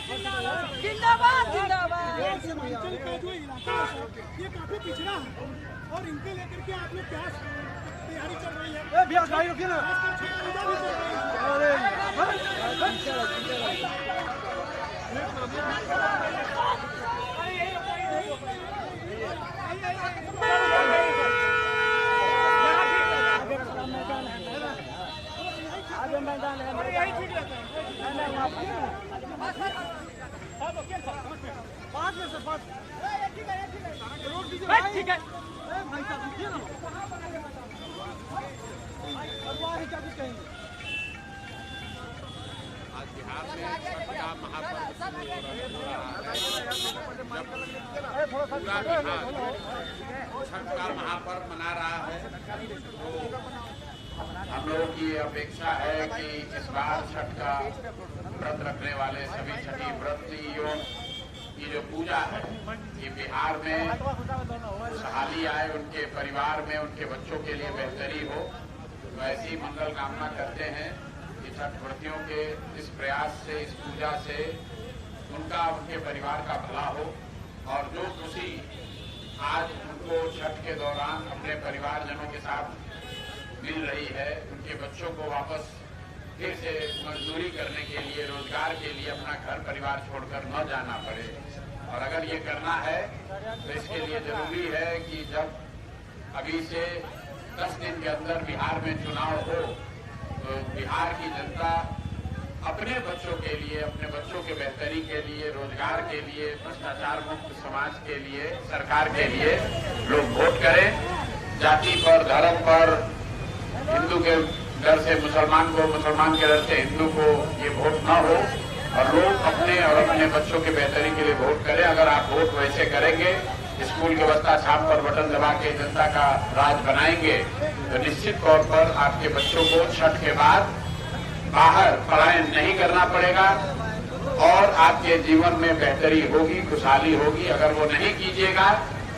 जिंदाबाद जिंदाबाद। सीमांचल का जो इलाका है ये काफी पिछड़ा है और इनके लेकर के आप लोग क्या तैयारी चल रही है? भैया गाड़ी रोकिए ना। पूजा भी चल रही है। आगे मैदान है, यही ठीक रहता है। पाँच में से पाँच। ठीक है। भाई साहब रुकिए ना। अगवाही क्या कुछ कहेंगे? आज बिहार में छठ का महापर्व शुरू हो रहा है। पूरा बिहार छठ का महापर्व मना रहा है। तो हम लोगों की अपेक्षा है कि इस बार छठ का व्रत रखने वाले सभी छठी व्रतियों की जो पूजा है ये बिहार में खुशहाली आए, उनके परिवार में उनके बच्चों के लिए बेहतरी हो। तो ऐसी मंगल कामना करते हैं कि छठ व्रतियों के इस प्रयास से, इस पूजा से उनका, उनके परिवार का भला हो और जो खुशी आज उनको छठ के दौरान अपने परिवारजनों के साथ मिल रही है, उनके बच्चों को वापस फिर से मजदूरी करने के लिए, रोजगार के लिए अपना घर परिवार छोड़कर न जाना पड़े। और अगर ये करना है तो इसके लिए जरूरी है कि जब अभी से 10 दिन के अंदर बिहार में चुनाव हो तो बिहार की जनता अपने बच्चों के लिए, अपने बच्चों के बेहतरी के लिए, रोजगार के लिए, भ्रष्टाचार मुक्त समाज के लिए, सरकार के लिए लोग वोट करें। जाति पर, धर्म पर, हिंदू के डर से मुसलमान को, मुसलमान के डर से हिंदू को ये वोट न हो और लोग अपने और अपने बच्चों के बेहतरी के लिए वोट करें। अगर आप वोट वैसे करेंगे, स्कूल व्यवस्था छाप पर बटन दबा के जनता का राज बनाएंगे तो निश्चित तौर पर आपके बच्चों को छठ के बाद बाहर पलायन नहीं करना पड़ेगा और आपके जीवन में बेहतरी होगी, खुशहाली होगी। अगर वो नहीं कीजिएगा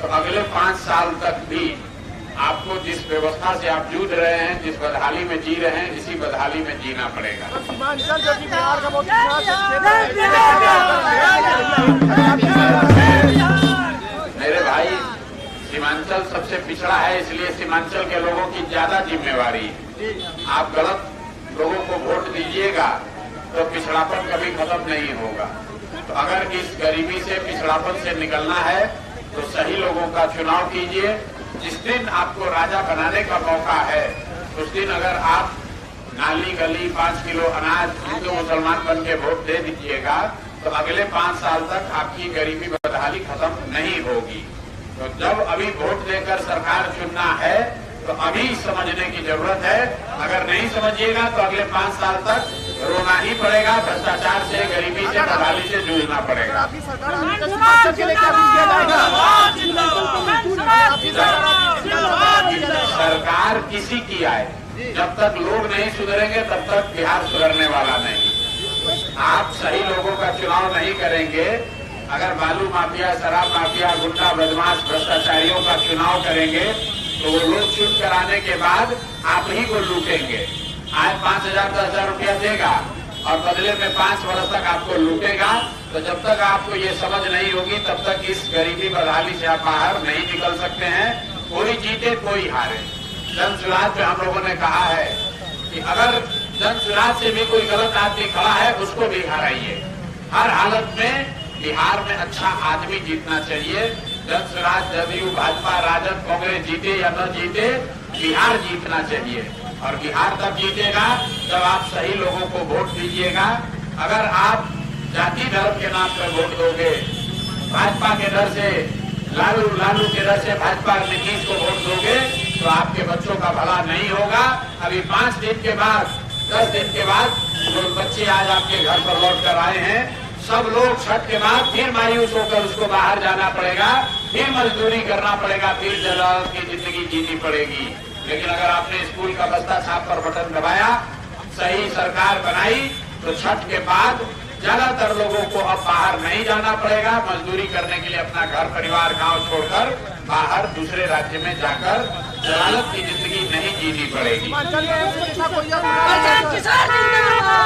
तो अगले 5 साल तक भी आपको जिस व्यवस्था से आप जूझ रहे हैं, जिस बदहाली में जी रहे हैं, इसी बदहाली में जीना पड़ेगा। सीमांचल जो कि बिहार का बहुत मेरे भाई, सीमांचल सबसे पिछड़ा है, इसलिए सीमांचल के लोगों की ज्यादा जिम्मेवारी है। आप गलत लोगों को वोट दीजिएगा तो पिछड़ापन कभी खत्म नहीं होगा। तो अगर इस गरीबी से, पिछड़ापन से निकलना है तो सही लोगों का चुनाव कीजिए। जिस दिन आपको राजा बनाने का मौका है उस दिन अगर आप नाली गली 5 किलो अनाज हिंदू मुसलमान बन के वोट दे दीजिएगा तो अगले 5 साल तक आपकी गरीबी बदहाली खत्म नहीं होगी। तो जब अभी वोट देकर सरकार चुनना है तो अभी समझने की जरूरत है। अगर नहीं समझिएगा तो अगले 5 साल तक रोना ही पड़ेगा, भ्रष्टाचार से, गरीबी से, बदहाली से जूझना पड़ेगा। सरकार किसी की आए, जब तक लोग नहीं सुधरेंगे तब तक बिहार सुधरने वाला नहीं। आप सही लोगों का चुनाव नहीं करेंगे, अगर बालू माफिया, शराब माफिया, गुंडा, बदमाश, भ्रष्टाचारियों का चुनाव करेंगे तो वो लोग चुन कराने के बाद आप ही को लूटेंगे। आज 5,000 10,000 रुपया देगा और बदले में 5 वर्ष तक आपको लूटेगा। तो जब तक आपको ये समझ नहीं होगी तब तक इस गरीबी बदहाली से आप बाहर नहीं निकल सकते हैं। कोई जीते कोई हारे। जन सुराज में हम लोगों ने कहा है कि अगर जन सुराज से भी कोई गलत आदमी खड़ा है उसको भी हराइए। हर हालत में बिहार में अच्छा आदमी जीतना चाहिए। जन सुराज, जदयू, भाजपा, राजद, कांग्रेस जीते या न जीते, बिहार जीतना चाहिए। और बिहार तब जीतेगा जब आप सही लोगों को वोट दीजिएगा। अगर आप जाति धर्म के नाम पर वोट दोगे, भाजपा के डर से, लालू के डर से भाजपा नीतीश को वोट दोगे तो आपके बच्चों का भला नहीं होगा। अभी 5 दिन के बाद, 10 दिन के बाद जो बच्चे आज आपके घर पर लौट कर आए हैं, सब लोग छठ के बाद फिर मायूस होकर उसको बाहर जाना पड़ेगा, फिर मजदूरी करना पड़ेगा, फिर जलाल की जिंदगी जीनी पड़ेगी। लेकिन अगर आपने स्कूल का बस्ता छाप पर बटन दबाया, सही सरकार बनाई तो छठ के बाद ज्यादातर लोगों को अब बाहर नहीं जाना पड़ेगा। मजदूरी करने के लिए अपना घर परिवार गांव छोड़कर बाहर दूसरे राज्य में जाकर जलालत की जिंदगी नहीं जीनी पड़ेगी।